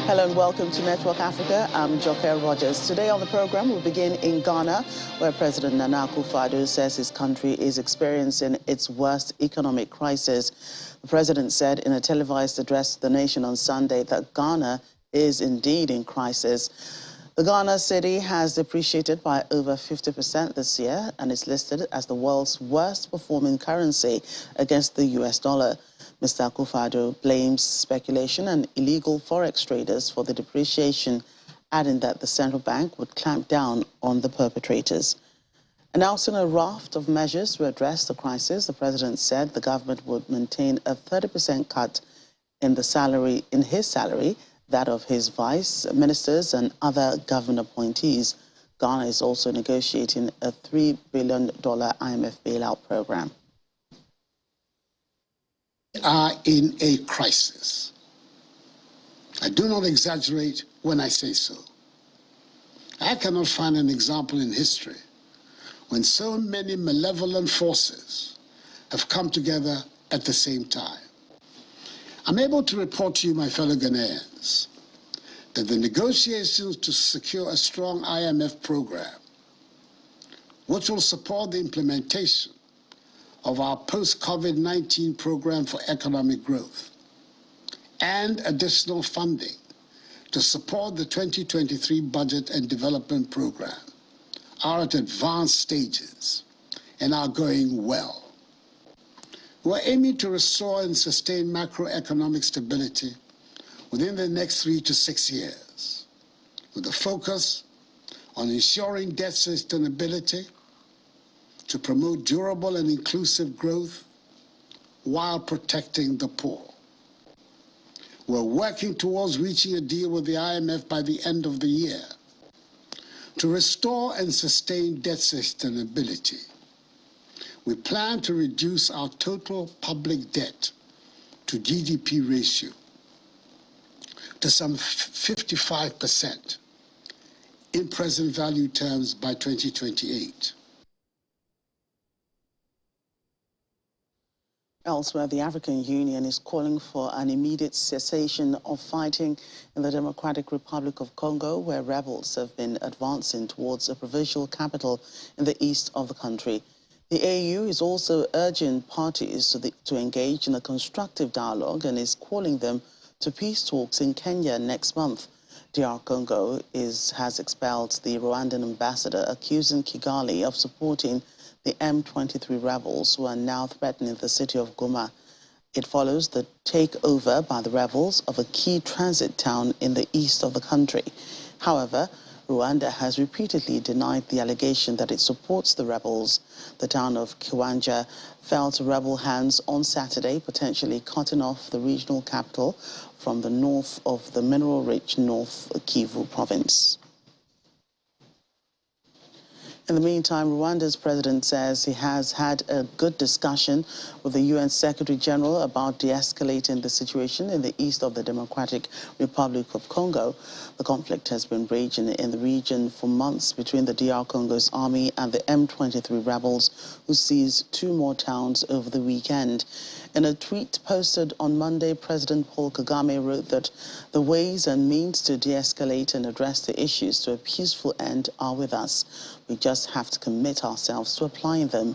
Hello and welcome to Network Africa. I'm Joke Rogers. Today on the program, we'll begin in Ghana, where President Nana Akufo-Addo says his country is experiencing its worst economic crisis. The president said in a televised address to the nation on Sunday that Ghana is indeed in crisis. The Ghana cedi has depreciated by over 50% this year and is listed as the world's worst performing currency against the US dollar. Mr. Akufo-Addo blames speculation and illegal forex traders for the depreciation, adding that the central bank would clamp down on the perpetrators. Announcing a raft of measures to address the crisis, the president said the government would maintain a 30% cut in his salary, that of his vice ministers and other government appointees. Ghana is also negotiating a $3 billion IMF bailout program. We are in a crisis. I do not exaggerate when I say so. I cannot find an example in history when so many malevolent forces have come together at the same time. I'm able to report to you, my fellow Ghanaians, that the negotiations to secure a strong IMF program, which will support the implementation of our post-COVID-19 program for economic growth and additional funding to support the 2023 budget and development program, are at advanced stages and are going well. We're aiming to restore and sustain macroeconomic stability within the next 3 to 6 years, with a focus on ensuring debt sustainability to promote durable and inclusive growth while protecting the poor. We're working towards reaching a deal with the IMF by the end of the year to restore and sustain debt sustainability. We plan to reduce our total public debt to GDP ratio to some 55% in present value terms by 2028. Elsewhere, the African Union is calling for an immediate cessation of fighting in the Democratic Republic of Congo, where rebels have been advancing towards a provincial capital in the east of the country. The AU is also urging parties to engage in a constructive dialogue and is calling them to peace talks in Kenya next month. DR Congo has expelled the Rwandan ambassador, accusing Kigali of supporting the M23 rebels who are now threatening the city of Goma. It follows the takeover by the rebels of a key transit town in the east of the country. However, Rwanda has repeatedly denied the allegation that it supports the rebels. The town of Kiwanja fell to rebel hands on Saturday, potentially cutting off the regional capital from the north of the mineral-rich North Kivu province. In the meantime, Rwanda's president says he has had a good discussion with the UN Secretary General about de-escalating the situation in the east of the Democratic Republic of Congo. The conflict has been raging in the region for months between the DR Congo's army and the M23 rebels, who seized 2 more towns over the weekend. In a tweet posted on Monday, President Paul Kagame wrote that the ways and means to de-escalate and address the issues to a peaceful end are with us. We just have to commit ourselves to applying them.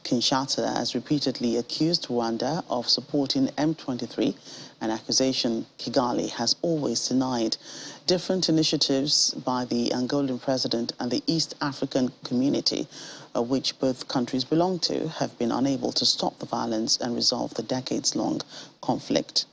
Kinshasa has repeatedly accused Rwanda of supporting M23, an accusation Kigali has always denied. Different initiatives by the Angolan president and the East African community, which both countries belong to, have been unable to stop the violence and resolve the decades-long conflict.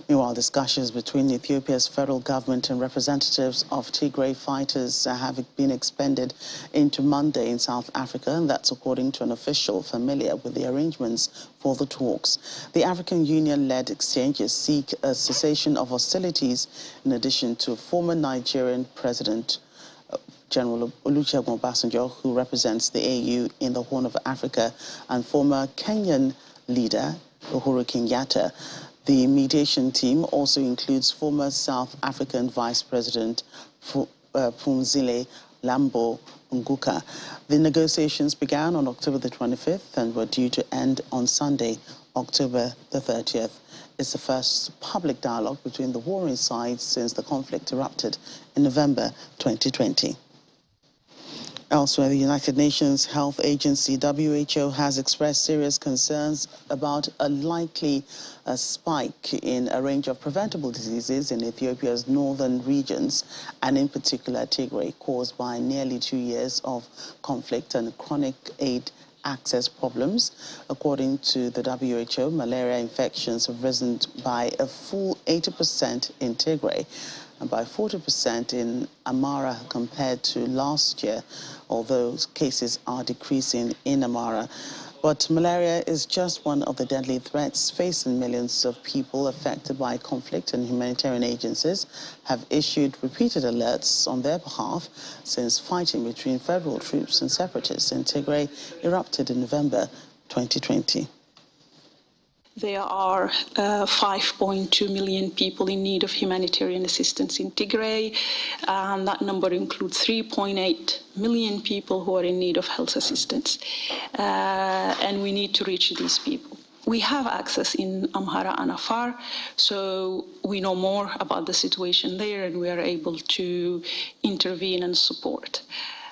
Meanwhile, discussions between Ethiopia's federal government and representatives of Tigray fighters have been expended into Monday in South Africa, and that's according to an official familiar with the arrangements for the talks. The African Union-led exchanges seek a cessation of hostilities, in addition to former Nigerian President General Olusegun Obasanjo, who represents the AU in the Horn of Africa, and former Kenyan leader Uhuru Kenyatta. The mediation team also includes former South African Vice President Phumzile Lambo Nguka. The negotiations began on October the 25th and were due to end on Sunday, October the 30th. It's the first public dialogue between the warring sides since the conflict erupted in November 2020. Elsewhere, the United Nations Health Agency, WHO, has expressed serious concerns about a likely spike in a range of preventable diseases in Ethiopia's northern regions, and in particular Tigray, caused by nearly 2 years of conflict and chronic aid access problems. According to the WHO, malaria infections have risen by a full 80% in Tigray and by 40% in Amara compared to last year, although cases are decreasing in Amara. But malaria is just one of the deadly threats facing millions of people affected by conflict, and humanitarian agencies have issued repeated alerts on their behalf since fighting between federal troops and separatists in Tigray erupted in November 2020. There are 5.2 million people in need of humanitarian assistance in Tigray, and that number includes 3.8 million people who are in need of health assistance, and we need to reach these people. We have access in Amhara and Afar, so we know more about the situation there and we are able to intervene and support.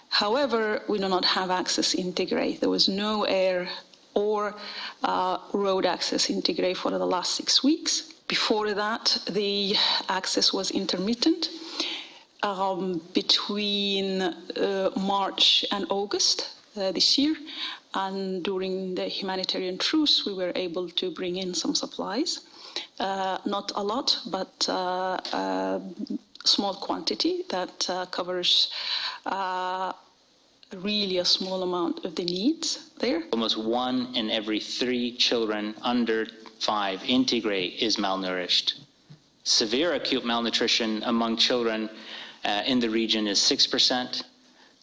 However, we do not have access in Tigray. There was no air or road access in Tigray for the last 6 weeks. Before that, the access was intermittent. Between March and August this year, and during the humanitarian truce, we were able to bring in some supplies. Not a lot, but a small quantity that covers really a small amount of the needs there. Almost 1 in every 3 children under 5 in Tigray is malnourished. Severe acute malnutrition among children in the region is 6%.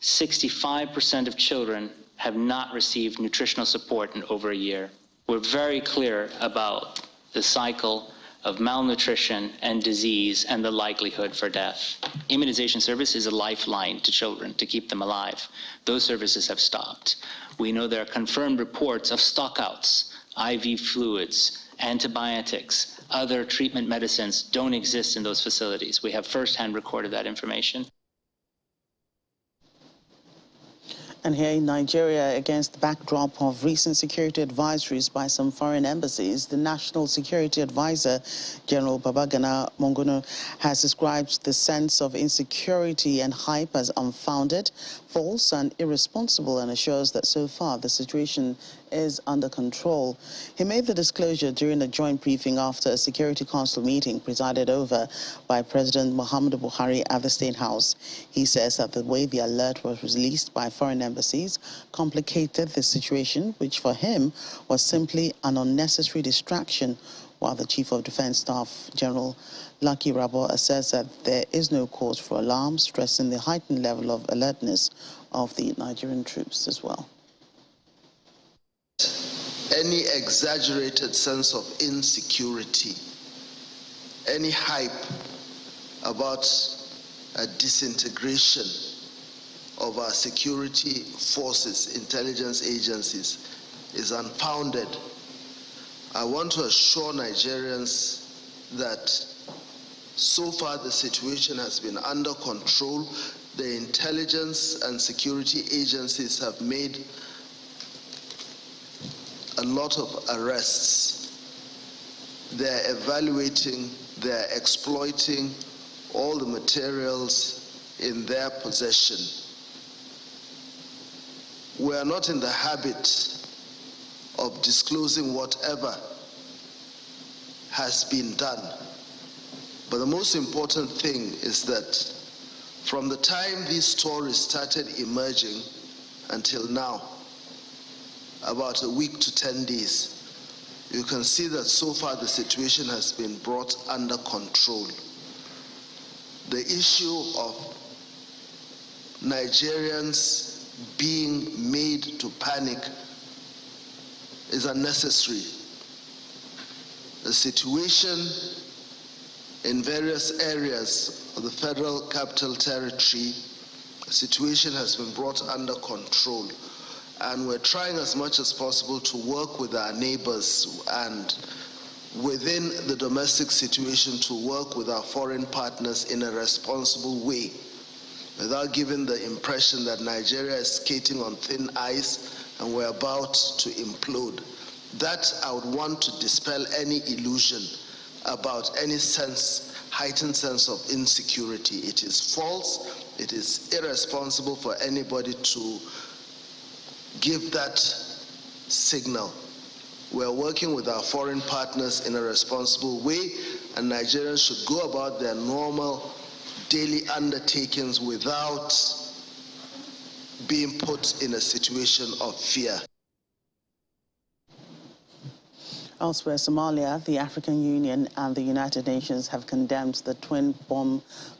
65% of children have not received nutritional support in over a year. We're very clear about the cycle of malnutrition and disease and the likelihood for death. Immunization service is a lifeline to children to keep them alive. Those services have stopped. We know there are confirmed reports of stockouts, IV fluids, antibiotics, other treatment medicines don't exist in those facilities. We have firsthand recorded that information. And here in Nigeria, against the backdrop of recent security advisories by some foreign embassies, the National Security Advisor, General Babagana Mongono, has described the sense of insecurity and hype as unfounded, false and irresponsible, and assures that so far the situation is under control. He made the disclosure during a joint briefing after a Security Council meeting presided over by President Muhammadu Buhari at the State House. He says that the way the alert was released by foreign embassies complicated the situation, which for him was simply an unnecessary distraction, while the Chief of Defense Staff, General Lucky Rabo, says that there is no cause for alarm, stressing the heightened level of alertness of the Nigerian troops as well. Any exaggerated sense of insecurity, any hype about a disintegration of our security forces, intelligence agencies, is unfounded. I want to assure Nigerians that so far the situation has been under control. The intelligence and security agencies have made a lot of arrests. They're evaluating, they're exploiting all the materials in their possession. We are not in the habit of disclosing whatever has been done. But the most important thing is that from the time these stories started emerging until now, about a week to 10 days, you can see that so far the situation has been brought under control. The issue of Nigerians being made to panic is unnecessary. The situation in various areas of the Federal Capital Territory The situation has been brought under control, and we're trying as much as possible to work with our neighbors and within the domestic situation to work with our foreign partners in a responsible way, without giving the impression that Nigeria is skating on thin ice and we're about to implode. That I would want to dispel any illusion about any heightened sense of insecurity. It is false, it is irresponsible for anybody to give that signal. We're working with our foreign partners in a responsible way, and Nigerians should go about their normal daily undertakings without being put in a situation of fear. Elsewhere, Somalia, the African Union and the United Nations have condemned the twin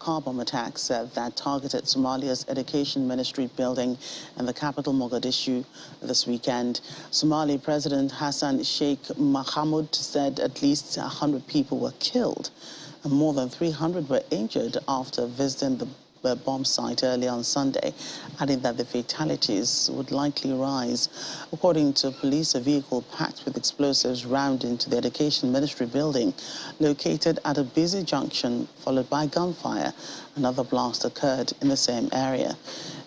car bomb attacks that targeted Somalia's education ministry building in the capital Mogadishu this weekend. Somali President Hassan Sheikh Mohamud said at least 100 people were killed and more than 300 were injured after visiting the bomb site early on Sunday, adding that the fatalities would likely rise. According to police, a vehicle packed with explosives rammed into the education ministry building located at a busy junction, followed by gunfire. Another blast occurred in the same area.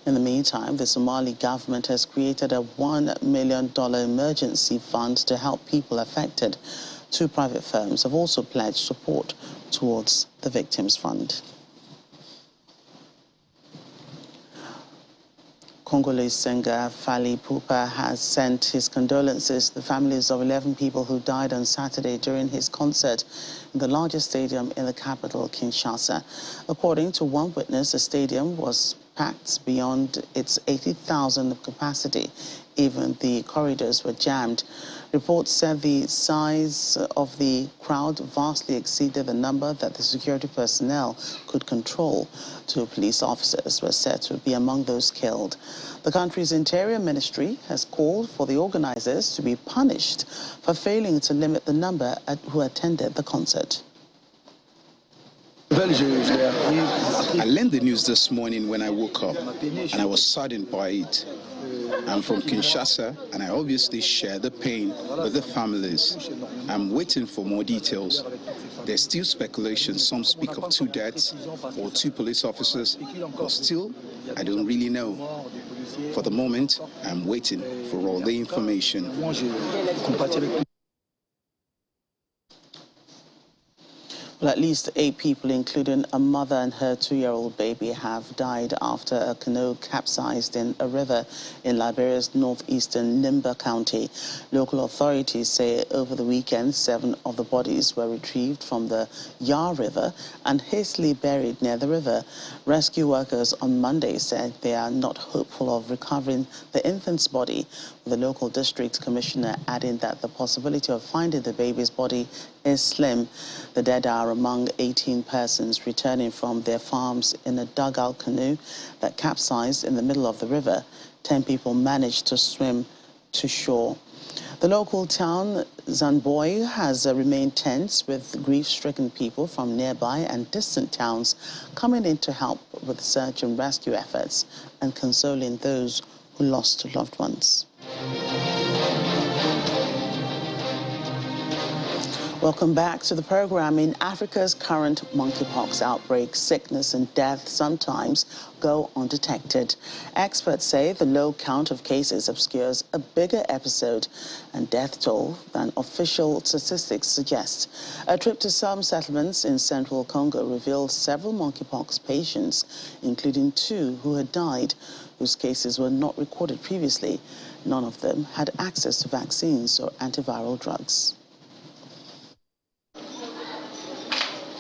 In the meantime, the Somali government has created a $1 million emergency fund to help people affected. Two private firms have also pledged support towards the victims' fund. Congolese singer Fally Ipupa has sent his condolences to the families of 11 people who died on Saturday during his concert in the largest stadium in the capital, Kinshasa. According to one witness, the stadium was packed beyond its 80,000 capacity. Even the corridors were jammed. Reports said the size of the crowd vastly exceeded the number that the security personnel could control. 2 police officers were said to be among those killed. The country's interior ministry has called for the organizers to be punished for failing to limit the number who attended the concert. I learned the news this morning when I woke up, and I was saddened by it. I'm from Kinshasa, and I obviously share the pain with the families. I'm waiting for more details. There's still speculation. Some speak of 2 deaths or 2 police officers, but still, I don't really know. For the moment, I'm waiting for all the information. Well, at least 8 people, including a mother and her 2-year-old baby, have died after a canoe capsized in a river in Liberia's northeastern Nimba County. Local authorities say over the weekend, 7 of the bodies were retrieved from the Yar River and hastily buried near the river. Rescue workers on Monday said they are not hopeful of recovering the infant's body, with the local district commissioner adding that the possibility of finding the baby's body is slim. The dead are among 18 persons returning from their farms in a dugout canoe that capsized in the middle of the river. 10 people managed to swim to shore. The local town, Zanboy, has remained tense, with grief-stricken people from nearby and distant towns coming in to help with search and rescue efforts and consoling those who lost loved ones. Welcome back to the program. In Africa's current monkeypox outbreak, sickness and death sometimes go undetected. Experts say the low count of cases obscures a bigger episode and death toll than official statistics suggest. A trip to some settlements in central Congo revealed several monkeypox patients, including 2 who had died, whose cases were not recorded previously. None of them had access to vaccines or antiviral drugs.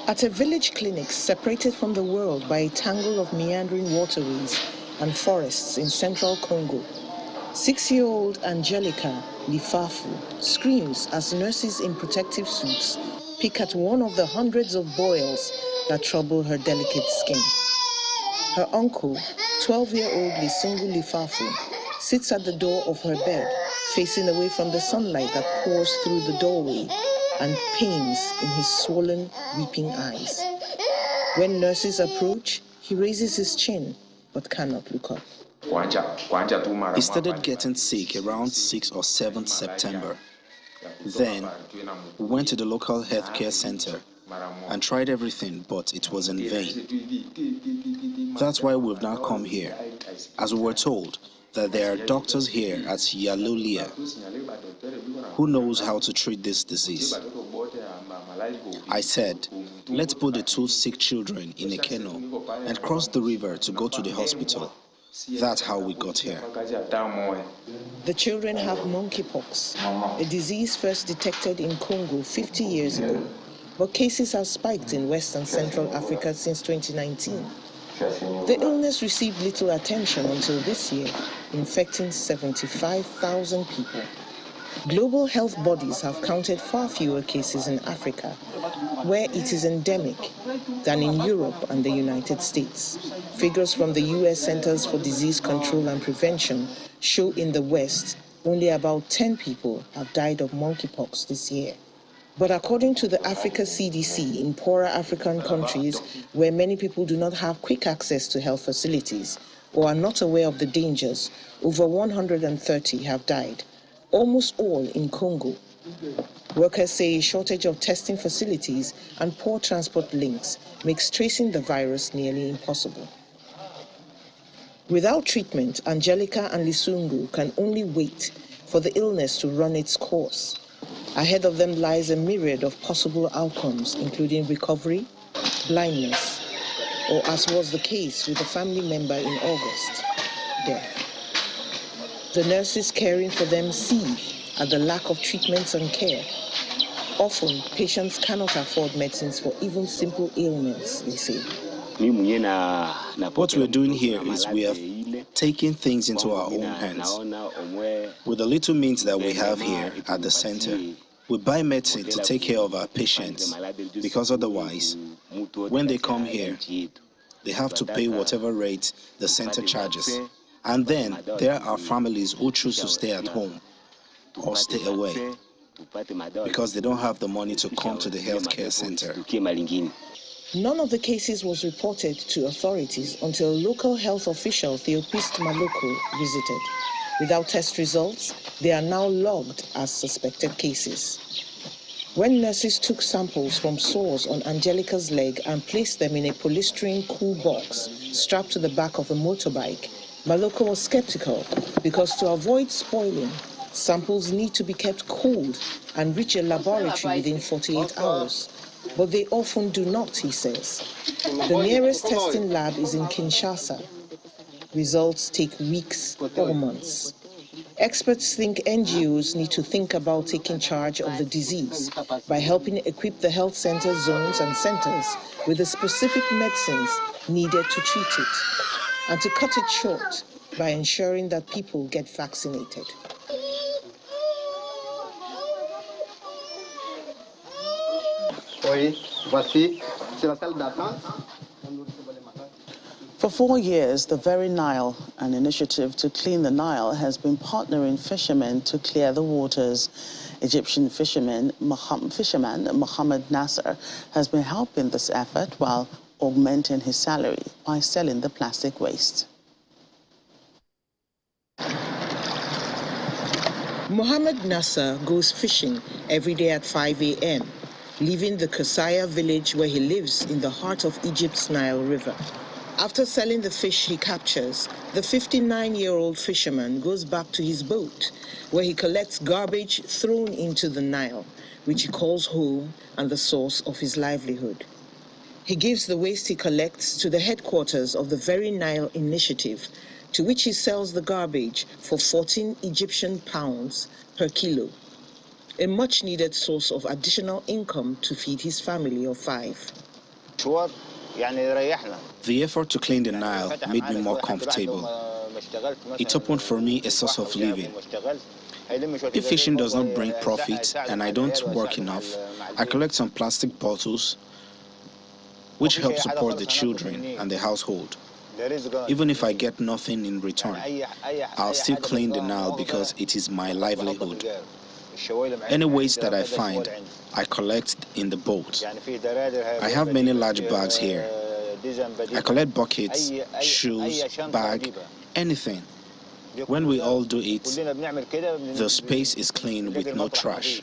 At a village clinic separated from the world by a tangle of meandering waterways and forests in central Congo, 6-year-old Angelica Lifafu screams as nurses in protective suits pick at one of the hundreds of boils that trouble her delicate skin. Her uncle, 12-year-old Lisungu Lifafu, sits at the door of her bed, facing away from the sunlight that pours through the doorway, and pains in his swollen, weeping eyes. When nurses approach, he raises his chin but cannot look up. He started getting sick around 6th or 7th September. Then we went to the local healthcare center and tried everything, but it was in vain. That's why we've now come here, as we were told that there are doctors here at Yalulia who knows how to treat this disease. I said, let's put the 2 sick children in a canoe and cross the river to go to the hospital. That's how we got here. The children have monkeypox, a disease first detected in Congo 50 years ago, but cases have spiked in West and Central Africa since 2019. The illness received little attention until this year, infecting 75,000 people. Global health bodies have counted far fewer cases in Africa, where it is endemic, than in Europe and the United States. Figures from the U.S. Centers for Disease Control and Prevention show in the West only about 10 people have died of monkeypox this year. But according to the Africa CDC, in poorer African countries where many people do not have quick access to health facilities or are not aware of the dangers, over 130 have died, almost all in Congo. Workers say a shortage of testing facilities and poor transport links makes tracing the virus nearly impossible. Without treatment, Angelica and Lisungu can only wait for the illness to run its course. Ahead of them lies a myriad of possible outcomes, including recovery, blindness, or, as was the case with a family member in August, death. The nurses caring for them seethe at the lack of treatments and care. Often, patients cannot afford medicines for even simple ailments, they say. What we're doing here is we are taking things into our own hands. With the little means that we have here at the center, we buy medicine to take care of our patients, because otherwise, when they come here, they have to pay whatever rate the center charges. And then there are families who choose to stay at home or stay away because they don't have the money to come to the healthcare center. None of the cases was reported to authorities until local health official Theopist Maloko visited. Without test results, they are now logged as suspected cases. When nurses took samples from sores on Angelica's leg and placed them in a polystyrene cool box strapped to the back of a motorbike, Maloko was skeptical because to avoid spoiling, samples need to be kept cold and reach a laboratory within 48 hours. But they often do not, he says. The nearest testing lab is in Kinshasa. Results take weeks or months. Experts think NGOs need to think about taking charge of the disease by helping equip the health center zones and centers with the specific medicines needed to treat it, and to cut it short by ensuring that people get vaccinated. For 4 years, the Very Nile, an initiative to clean the Nile, has been partnering fishermen to clear the waters. Egyptian fisherman Mohammed Nasser has been helping this effort while augmenting his salary by selling the plastic waste. Mohammed Nasser goes fishing every day at 5 a.m., leaving the Kasaya village where he lives in the heart of Egypt's Nile River. After selling the fish he captures, the 59-year-old fisherman goes back to his boat, where he collects garbage thrown into the Nile, which he calls home and the source of his livelihood. He gives the waste he collects to the headquarters of the Very Nile initiative, to which he sells the garbage for 14 Egyptian pounds per kilo, a much-needed source of additional income to feed his family of 5. The effort to clean the Nile made me more comfortable. It opened for me a source of living. If fishing does not bring profit and I don't work enough, I collect some plastic bottles, which help support the children and the household. Even if I get nothing in return, I'll still clean the Nile because it is my livelihood. Any waste that I find, I collect in the boat. I have many large bags here. I collect buckets, shoes, bag, anything. When we all do it, the space is clean with no trash.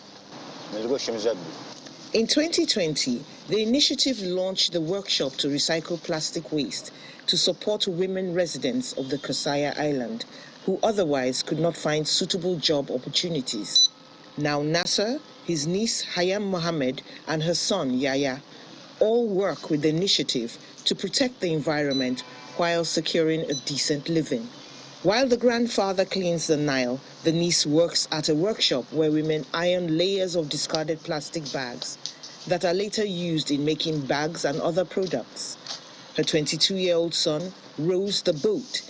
In 2020, the initiative launched the workshop to recycle plastic waste to support women residents of the Kasaya Island who otherwise could not find suitable job opportunities. Now Nasser, his niece Hayam Mohammed, and her son Yaya all work with the initiative to protect the environment while securing a decent living. While the grandfather cleans the Nile, the niece works at a workshop where women iron layers of discarded plastic bags that are later used in making bags and other products. Her 22-year-old son rows the boat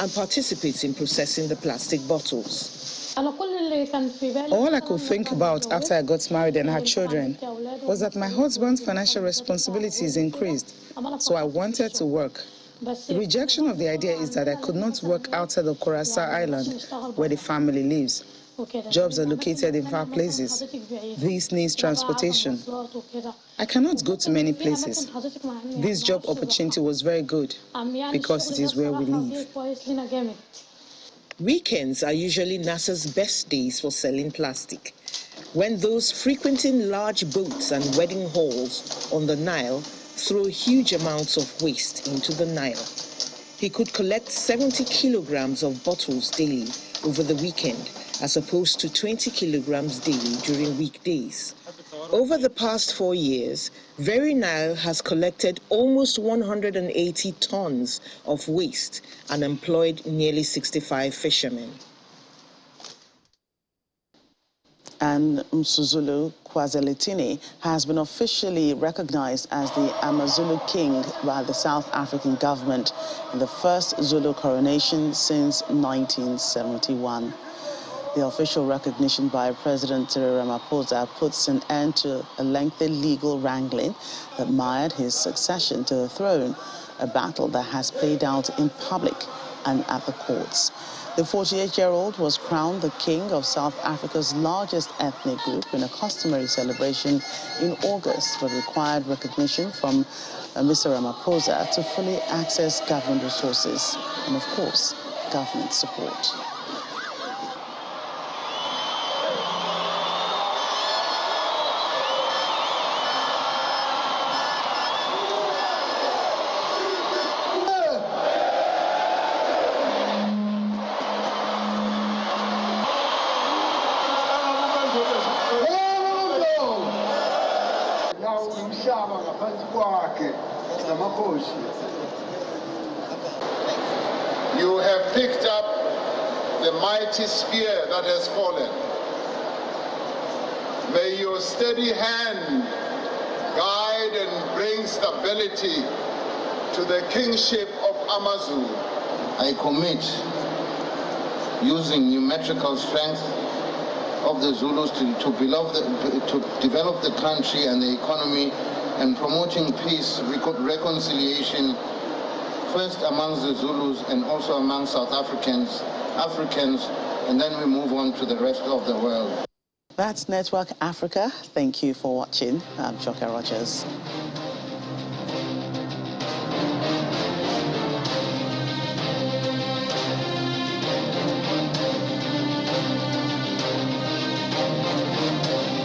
and participates in processing the plastic bottles. All I could think about after I got married and had children was that my husband's financial responsibilities increased, so I wanted to work. The rejection of the idea is that I could not work outside of Curaçao Island, where the family lives. Jobs are located in far places. This needs transportation. I cannot go to many places. This job opportunity was very good because it is where we live. Weekends are usually Nasser's best days for selling plastic, when those frequenting large boats and wedding halls on the Nile throw huge amounts of waste into the Nile. He could collect 70 kilograms of bottles daily over the weekend, as opposed to 20 kilograms daily during weekdays. Over the past 4 years, Very Nile has collected almost 180 tons of waste and employed nearly 65 fishermen. And Msuzulu Kwazilitini has been officially recognized as the Amazulu King by the South African government in the first Zulu coronation since 1971. The official recognition by President Cyril Ramaphosa puts an end to a lengthy legal wrangling that mired his succession to the throne, a battle that has played out in public and at the courts. The 48-year-old was crowned the king of South Africa's largest ethnic group in a customary celebration in August, but required recognition from Mr. Ramaphosa to fully access government resources and, of course, government support. You have picked up the mighty spear that has fallen. May your steady hand guide and bring stability to the kingship of Amazulu. I commit using numerical strength of the Zulus to develop the country and the economy and promoting peace, reconciliation, first amongst the Zulus and also among South Africans, and then we move on to the rest of the world. That's Network Africa. Thank you for watching. I'm Joker Rogers.